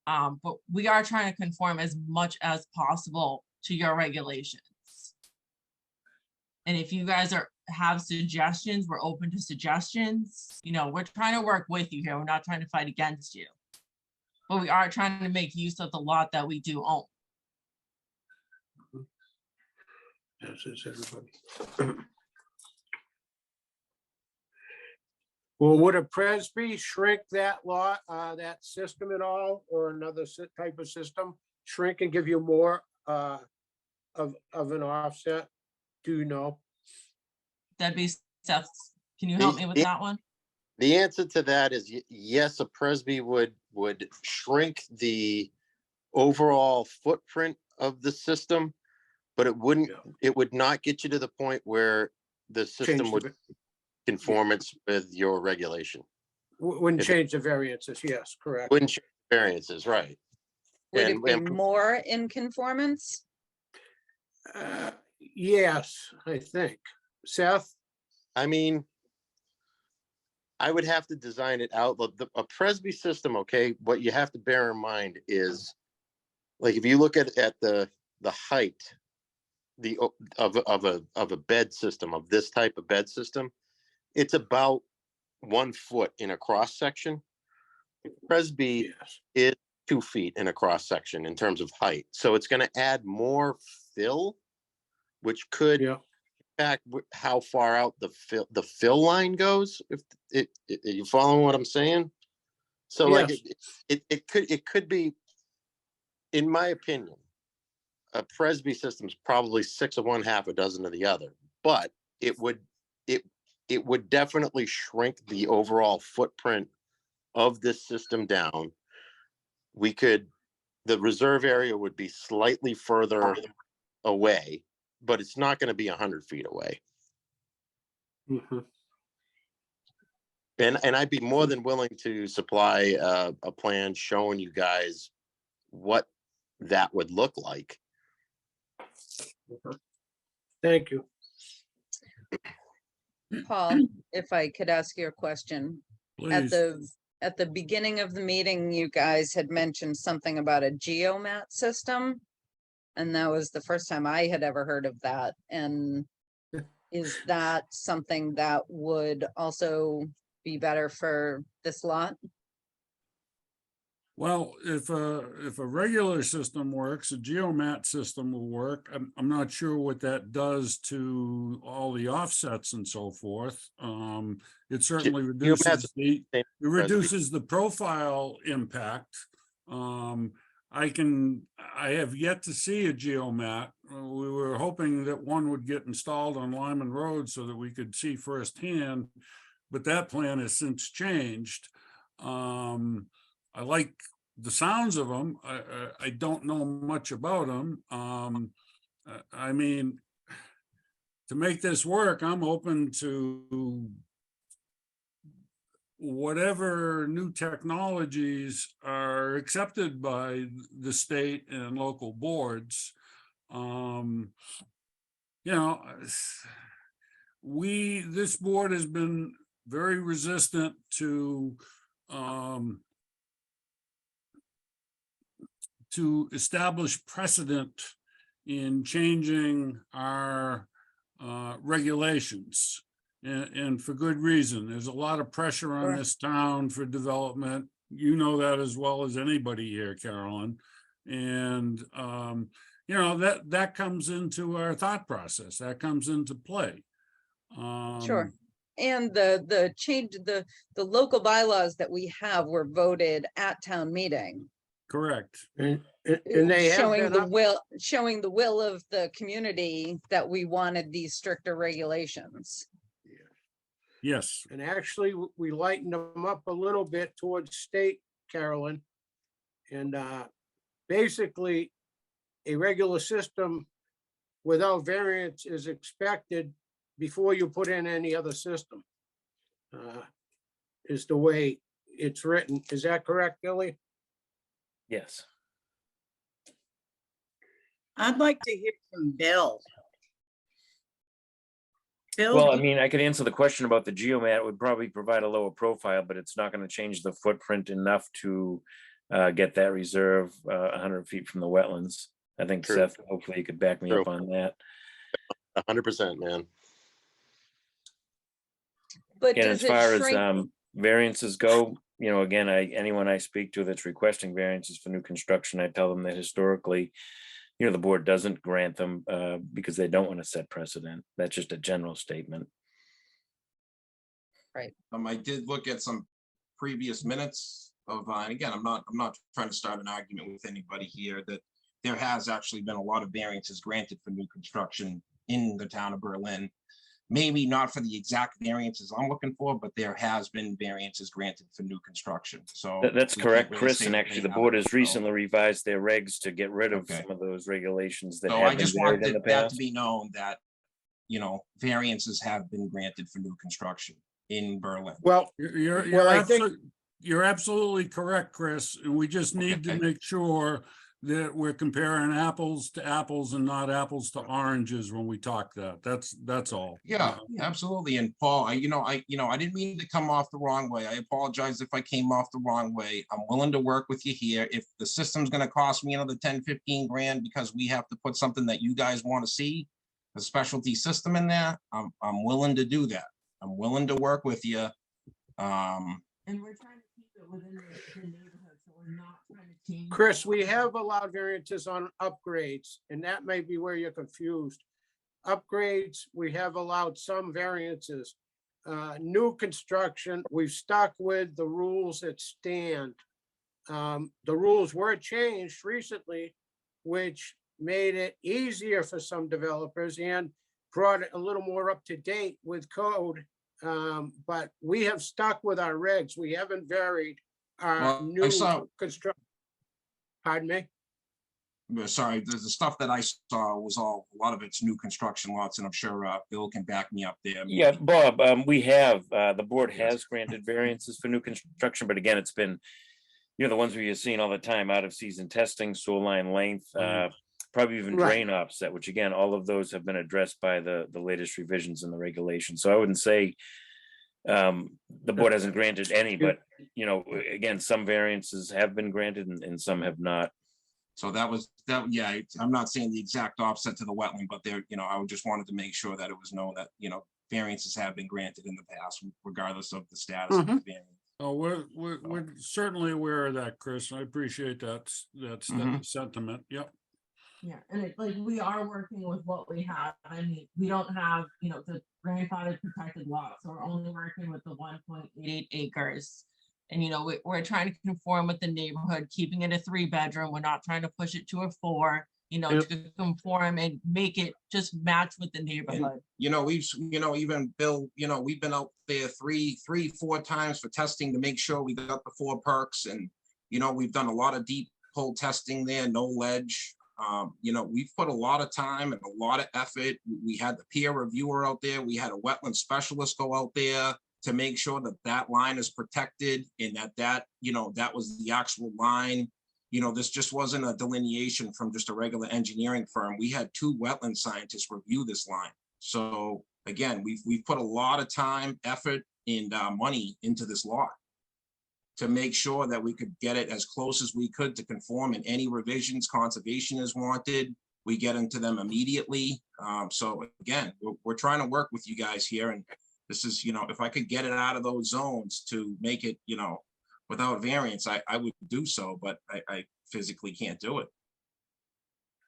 But we are trying to conform as much as possible to your regulations. And if you guys have suggestions, we're open to suggestions. We're trying to work with you here. We're not trying to fight against you. But we are trying to make use of the lot that we do own. This is everybody. Well, would a Presby shrink that lot, that system at all, or another type of system? Shrink and give you more of an offset? Do you know? That'd be Seth. Can you help me with that one? The answer to that is yes, a Presby would shrink the overall footprint of the system, but it would not get you to the point where the system Change would the- conformance with your regulation. Wouldn't If- change the variances, yes, correct. Wouldn't change variances, right? Would it And- be and- more in conformance? Yes, I think. Seth? I mean, I would have to design it out. A Presby system, okay, what you have to bear in mind is, like, if you look at the height of a bed system, of this type of bed system, it's about 1 foot in a cross section. Presby Yes. is 2 feet in a cross section in terms of height, so it's going to add more fill, which could Yeah. impact how far out the fill line goes. If you following what I'm saying? So like Yes. it could be, in my opinion, a Presby system's probably 6 of one, half a dozen of the other, but it would definitely shrink the overall footprint of this system down. The reserve area would be slightly further away, but it's not going to be 100 feet away. Mhm. And I'd be more than willing to supply a plan showing you guys what that would look like. Thank you. Paul, if I could ask you a question. At Please. the beginning of the meeting, you guys had mentioned something about a geomat system. And that was the first time I had ever heard of that. And is that something that would also be better for this lot? Well, if a regular system works, a geomat system will work. I'm not sure what that does to all the offsets and so forth. It certainly reduces it reduces the profile impact. I have yet to see a geomat. We were hoping that one would get installed on Lyman Road so that we could see firsthand, but that plan has since changed. I like the sounds of them. I don't know much about them. I mean, to make this work, I'm open to whatever new technologies are accepted by the state and local boards. This board has been very resistant to establish precedent in changing our regulations. And for good reason. There's a lot of pressure on Sure. this town for development. You know that as well as anybody here, Carolyn. And, you know, that comes into our thought process. That comes into play. Sure. And the change, the local bylaws that we have were voted at town meeting. Correct. And they have Showing been the up, will of the community that we wanted these stricter regulations. Yes. and actually, we lightened them up a little bit towards state, Carolyn. And basically, a regular system without variance is expected before you put in any other system. Is the way it's written. Is that correct, Billy? Yes. I'd like to hear from Bill. Bill, Well, I mean, I could answer the question about the geomat. It would probably provide a lower profile, but it's not going to change the footprint enough to get that reserve 100 feet from the wetlands. I think True. Seth, hopefully you could back me up True. on that. 100%, man. But And does as far it as shrink? variances go, you know, again, anyone I speak to that's requesting variances for new construction, I tell them that historically, you know, the board doesn't grant them because they don't want to set precedent. That's just a general statement. I did look at some previous minutes of, and again, I'm not trying to start an argument with anybody here, that there has actually been a lot of variances granted for new construction in the town of Berlin. Maybe not for the exact variances I'm looking for, but there has been variances granted for new construction, so. That's we can't correct, really Chris, say and that actually they the board has haven't, so- recently revised their regs to get rid of Okay. some of those regulations that So I have been just varied in wanted the that to past. be known that, you know, variances have been granted for new construction in Berlin. Well, You're I think- you're absolutely correct, Chris. And we just need to Okay. make sure that we're comparing apples to apples and not apples to oranges when we talk that. That's all. Yeah, absolutely. And Paul, I didn't mean to come off the wrong way. I apologize if I came off the wrong way. I'm willing to work with you here. If the system's gonna cost me another 10, 15 grand because we have to put something that you guys want to see, a specialty system in there, I'm willing to do that. I'm willing to work with you. And we're trying to keep it within the neighborhood, so we're not trying to change. Chris, we have allowed variances on upgrades, and that may be where you're confused. Upgrades, we have allowed some variances. New construction, we've stuck with the rules that stand. The rules were changed recently, which made it easier for some developers and brought it a little more up to date with code. But we have stuck with our regs. We haven't varied our Well, I new saw- construction. Pardon me? Sorry, the stuff that I saw was a lot of it's new construction lots, and I'm sure Bill can back me up there. Yeah, Bob, we have, the board has granted variances for new construction, but again, it's been, you know, the ones where you're seeing all the time, out of season testing, sewer line length, probably even Right. drain offset, which again, all of those have been addressed by the latest revisions in the regulations. So I wouldn't say the board hasn't granted any, but, you know, again, some variances have been granted and some have not. So yeah, I'm not saying the exact offset to the wetland, but there, you know, I just wanted to make sure that it was known that, you know, variances have been granted in the past, regardless of the status of the variance. Oh, we're certainly aware of that, Chris. I appreciate that Mhm. sentiment. Yep. Yeah, and like we are working with what we have. I mean, we don't have, you know, the grandfathered protected lot, so we're only working with the 1.88 acres. And, you know, we're trying to conform with the neighborhood, keeping it a 3-bedroom. We're not trying to push it to a 4, you know, Yep. to conform and make it just match with the neighborhood. You know, even Bill, you know, we've been out there 4 times for testing to make sure we got the 4 perks, and, you know, we've done a lot of deep hole testing there, no ledge. You know, we've put a lot of time and a lot of effort. We had the peer reviewer out there. We had a wetland specialist go out there to make sure that that line is protected and that, you know, that was the actual line. You know, this just wasn't a delineation from just a regular engineering firm. We had 2 wetland scientists review this line. So again, we've put a lot of time, effort, and money into this lot to make sure that we could get it as close as we could to conform, and any revisions conservation has wanted, we get into them immediately. So again, we're trying to work with you guys here, and this is, you know, if I could get it out of those zones to make it, you know, without variance, I would do so, but I physically can't do it.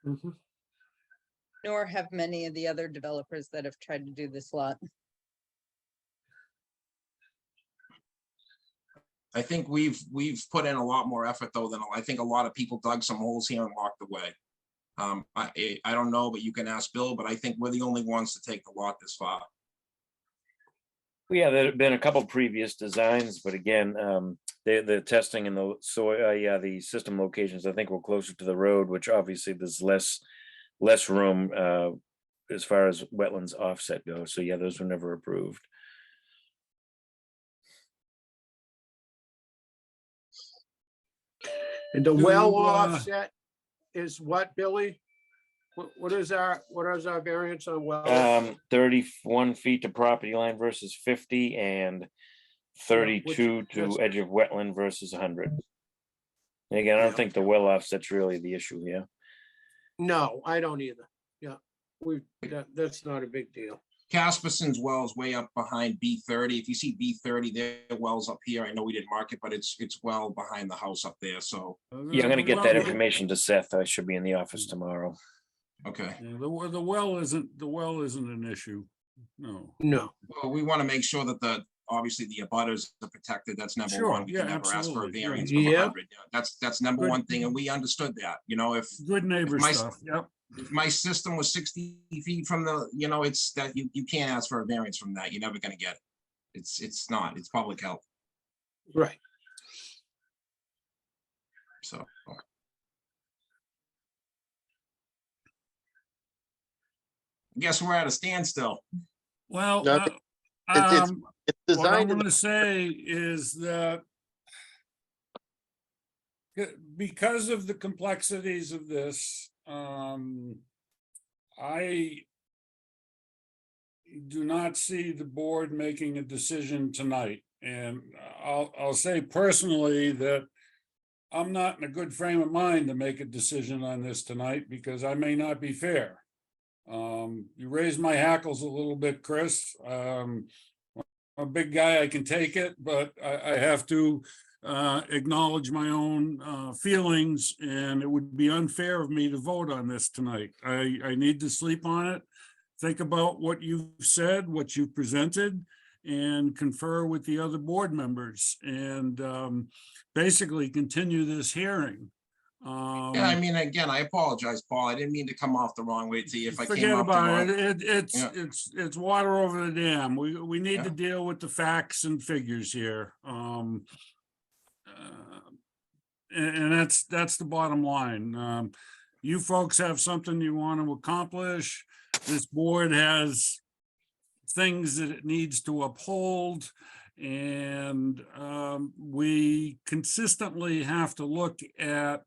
Mhm. Nor have many of the other developers that have tried to do this lot. I think we've put in a lot more effort though than I think a lot of people dug some holes here and walked away. I don't know, but you can ask Bill, but I think we're the only ones to take the lot this far. Yeah, there have been a couple previous designs, but again, the testing and the soil, yeah, the system locations, I think were closer to the road, which obviously there's less room as far as wetlands offset goes. So yeah, those were never approved. And the well To, offset is what, Billy? What is our variance on well? 31 feet to property line versus 50 and 32 to that's- edge of wetland versus 100. And again, I Yeah. don't think the well offset's really the issue here. No, I don't either. Yeah, that's not a big deal. Casperson's well is way up behind B30. If you see B30, their wells up here. I know we didn't mark it, but it's well behind the house up there. So, Yeah, I'm gonna get that well, information to Seth. I should be in the office tomorrow. okay. yeah, the well isn't an issue. No. No, Well, we want to make sure that obviously the abutters are protected. That's number Sure, one. We can yeah, never ask for a absolutely, yeah. variance from Yeah. 100. That's number Good. one thing, and we understood that. You know, if Good neighbor my- stuff. Yep. if my system was 60 feet from the, you know, it's that you can't ask for a variance from that. You're never going to get it. It's not. It's public health. right. So. I guess we're at a standstill. Well, No, it's- It's what I'm designed in gonna say is that because of the complexities of this, I do not see the board making a decision tonight. And I'll say personally that I'm not in a good frame of mind to make a decision on this tonight because I may not be fair. You raised my hackles a little bit, Chris. I'm a big guy, I can take it, but I have to acknowledge my own feelings, and it would be unfair of me to vote on this tonight. I need to sleep on it, think about what you've said, what you've presented, and confer with the other board members, and basically continue this hearing. Yeah, I mean, again, I apologize, Paul. I didn't mean to come off the wrong way to you. If I came Forget off the about wrong. it. Yeah. It's water over the dam. We need to Yeah. deal with the facts and figures here. And that's the bottom line. You folks have something you want to accomplish. This board has things that it needs to uphold. And we consistently have to look at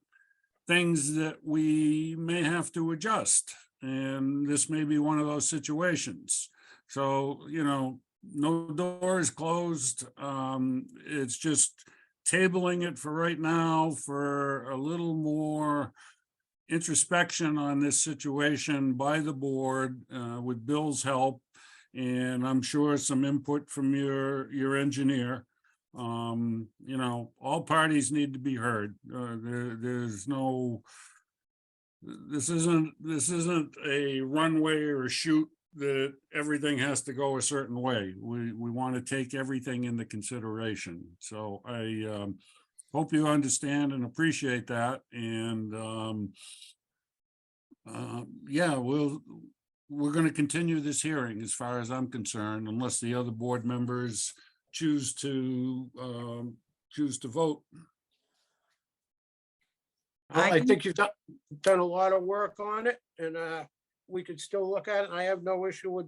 things that we may have to adjust. And this may be one of those situations. So, you know, no door is closed. It's just tabling it for right now for a little more introspection on this situation by the board with Bill's help. And I'm sure some input from your engineer. You know, all parties need to be heard. There's no, this isn't a runway or a shoot that everything has to go a certain way. We want to take everything into consideration. So I hope you understand and appreciate that. And yeah, we're going to continue this hearing as far as I'm concerned, unless the other board members choose to vote. Well, I can- think you've done a lot of work on it, and we could still look at it. I have no issue with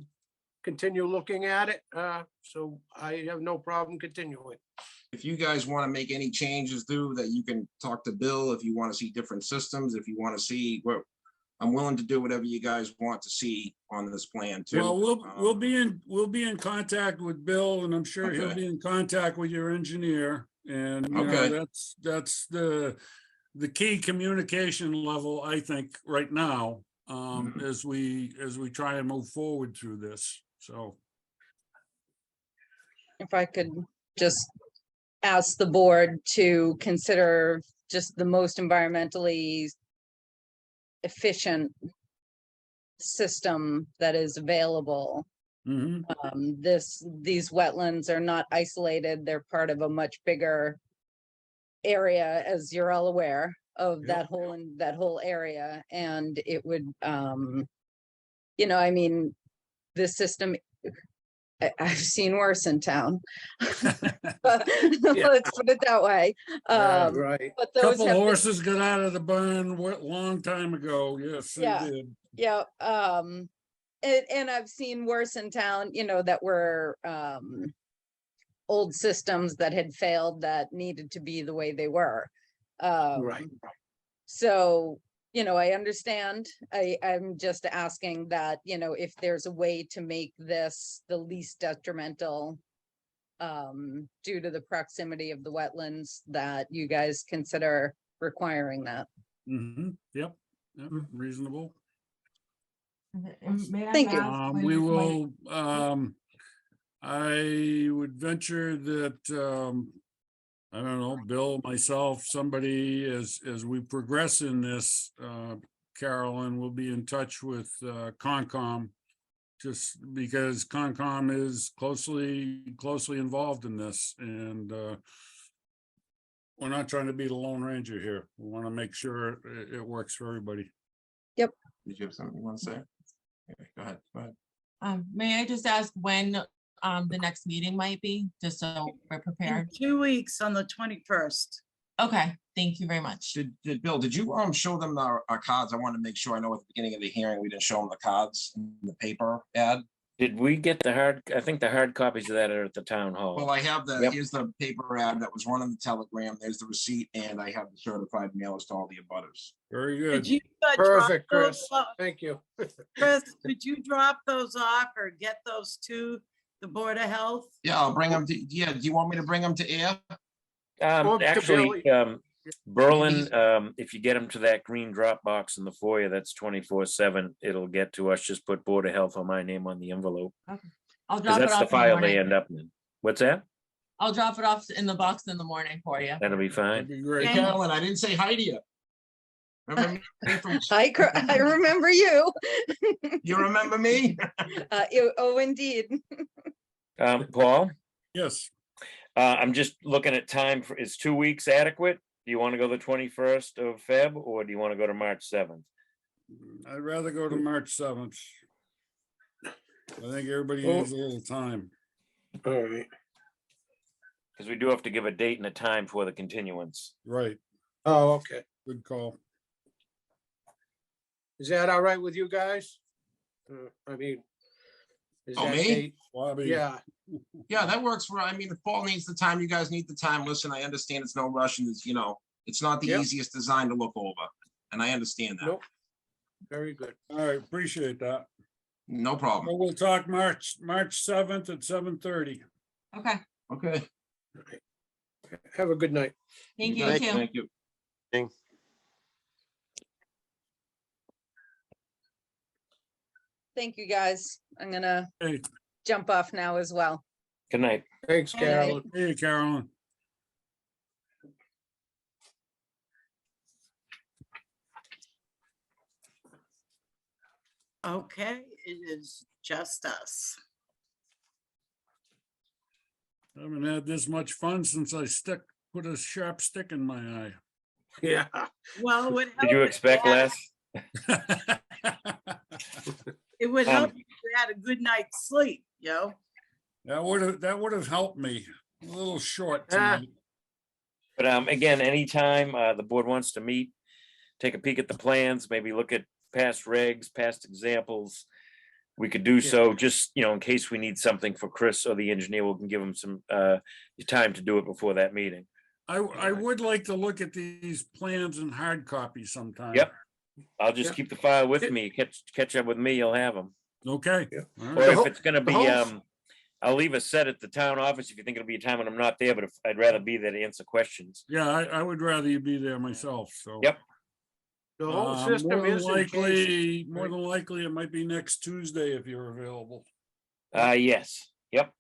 continue looking at it. So I have no problem continuing. If you guys want to make any changes through that, you can talk to Bill. If you want to see different systems, if you want to see what, I'm willing to do whatever you guys want to see on this plan too. Well, we'll be in contact with Bill, and I'm sure he'll Okay. be in contact with your engineer. And you know, Okay. that's the key communication level, I think, right now. as we try and move forward through this, so. If I could just ask the board to consider just the most environmentally efficient system that is available. Mhm. These wetlands are not isolated. They're part of a much bigger area, as you're all aware of Yep. that whole area. And it would, you know, I mean, this system, I've seen worse in town. Let's put it that way. Right. But those Couple have been- horses got out of the barn long time ago. Yes, they Yeah. did. Yeah, and I've seen worse in town, you know, that were old systems that had failed that needed to be the way they were. Right. So, you know, I understand. I'm just asking that, you know, if there's a way to make this the least detrimental due to the proximity of the wetlands, that you guys consider requiring that. Yep, yep, reasonable. And may I Thank you. ask when We it might- will, I would venture that, I don't know, Bill, myself, somebody, as we progress in this, Carolyn will be in touch with Concom. Just because Concom is closely involved in this, and we're not trying to be the Lone Ranger here. We want to make sure it works for everybody. Did you have something you want to say? Okay, go ahead. May I just ask when the next meeting might be, just so we're In prepared? 2 weeks on the 21st. Okay, thank you very much. Bill, did you show them our cards? I want to make sure. I know at the beginning of the hearing, we didn't show them the cards in the paper ad. Did we get the hard, I think the hard copies of that are at the town Well, hall. I have Yep. here's the paper ad that was run on the telegram. There's the receipt, and I have the certified mailers to all the abutters. Very Could good. you drop Perfect, those Chris. off? Thank you. Chris, could you drop those off or get those to the Board of Health? Yeah, I'll bring them to, yeah, do you want me to bring them to air? Or to Actually, Billy. Berlin, if you get them to that green drop box in the foyer, that's 24/7, it'll get to us. Just put Board of Health on my name on the envelope. I'll Cause drop it that's off the in the file they morning. end up in. What's that? I'll drop it off in the box in the morning for you. That'll be That'd fine. be great. Thank- Carolyn, I didn't say hi to you. Remember me from- I remember you. You remember me? Oh, indeed. Paul, Yes, I'm just looking at time for, is 2 weeks adequate? Do you want to go the 21st of Feb, or do you want to go to March 7th? I'd rather go to March 7th. I think everybody Well- needs a little time. All right. Because we do have to give a date and a time for the continuance. Right, Oh, okay. good call. Is that all right with you guys? I mean. Is Oh, that me? date- Bobby. Yeah, Yeah, that works for, I mean, if Paul needs the time, you guys need the time. Listen, I understand it's no rush and it's, it's not the Yep. easiest design to look over. And I understand that. nope. Very good. All right, appreciate that. No problem. Well, we'll talk March 7th at 7:30. Okay, Okay. Have a good night. thank you Thank too. Thank you. Thank you, guys. I'm gonna Hey, jump off now as well. Good night. Thanks, Hey. Carolyn. hey, Carolyn. Okay, it is just us. I haven't had this much fun since I put a sharp stick in my eye. Yeah. Well, it would Did you help if expect you had- less? It would help Um, if you had a good night's sleep, yo. That would have helped me. A little short Ah. tonight. But again, anytime the board wants to meet, take a peek at the plans, maybe look at past regs, past examples. We could do so, just, in case we need something for Chris or the engineer, we can give him some time to do it before that meeting. I would like to look at these plans in hard copy sometime. Yep. I'll just Yeah. keep the file with Yeah. me. Catch up with me, you'll have them. Okay. Yeah. All Or right. if whole- it's gonna the be, whole- I'll leave a set at the town office if you think it'll be a time when I'm not there, but if I'd rather be there to answer questions. Yeah, I would rather you be there myself, so. Yep. The whole More system than is likely, right? it might be next Tuesday if you're available. Yes, yep.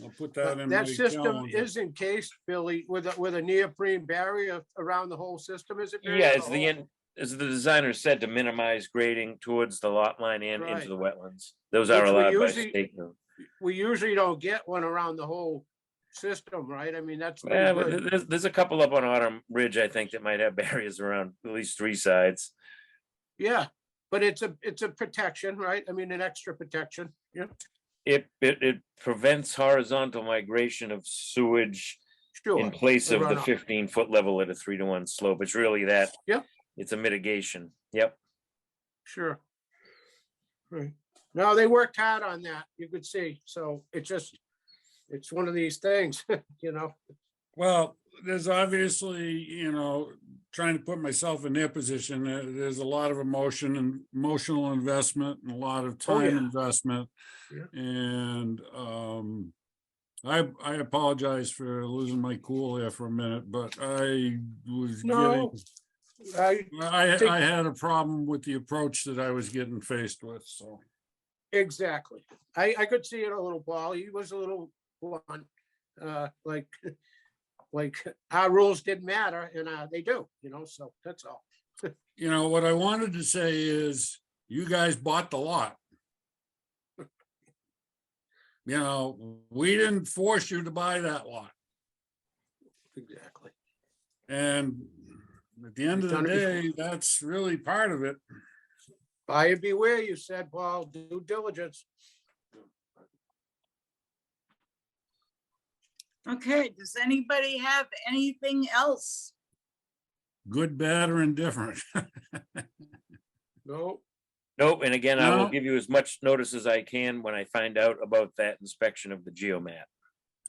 I'll put that in my That system calendar. is encased, Billy, with a neoprene barrier around the whole system, is it? Barry, Yeah, or as the the whole- end, as the designer said, to minimize grading towards the lot line and Right. into the wetlands. Those are Which we allowed by usually- state code. We usually don't get one around the whole system, right? I mean, that's pretty Yeah, but good. there's a couple up on Autumn Ridge, I think, that might have barriers around at least 3 sides. Yeah, but it's a protection, right? I mean, an extra protection, yeah, It prevents horizontal migration of sewage sure. in place the of the runoff. 15-foot level at a 3-to-1 slope. It's really that. Yep. It's a mitigation. Yep. Sure. Right. No, they worked hard on that, you could see. So it's one of these things, you know? Well, there's obviously, trying to put myself in their position, there's a lot of emotion and emotional investment and a lot of Oh, time yeah. investment. Yeah. And I apologize for losing my cool there for a minute, but I was No, getting, I think- I had a problem with the approach that I was getting faced with, so. exactly. I could see it a little, Paul. He was a little blunt, like, like our rules didn't matter and they do, so that's all. What I wanted to say is, you guys bought the lot. We didn't force you to buy that lot. Exactly. And at the end of the We've done it day, that's really part of it. Buyer beware, you said, Paul, due diligence. Okay, does anybody have anything else? Good, bad, or indifferent. No, Nope. And again, I will No. give you as much notice as I can when I find out about that inspection of the geomat.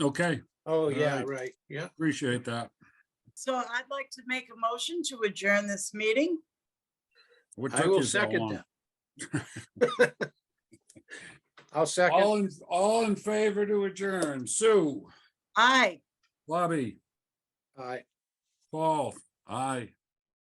Okay, oh, yeah, right. right, yeah. appreciate that. So I'd like to make a motion to adjourn this meeting. What I took will you so second long? that. I'll second. All in favor to adjourn? Sue, Aye. Bobby, Aye. Paul, aye.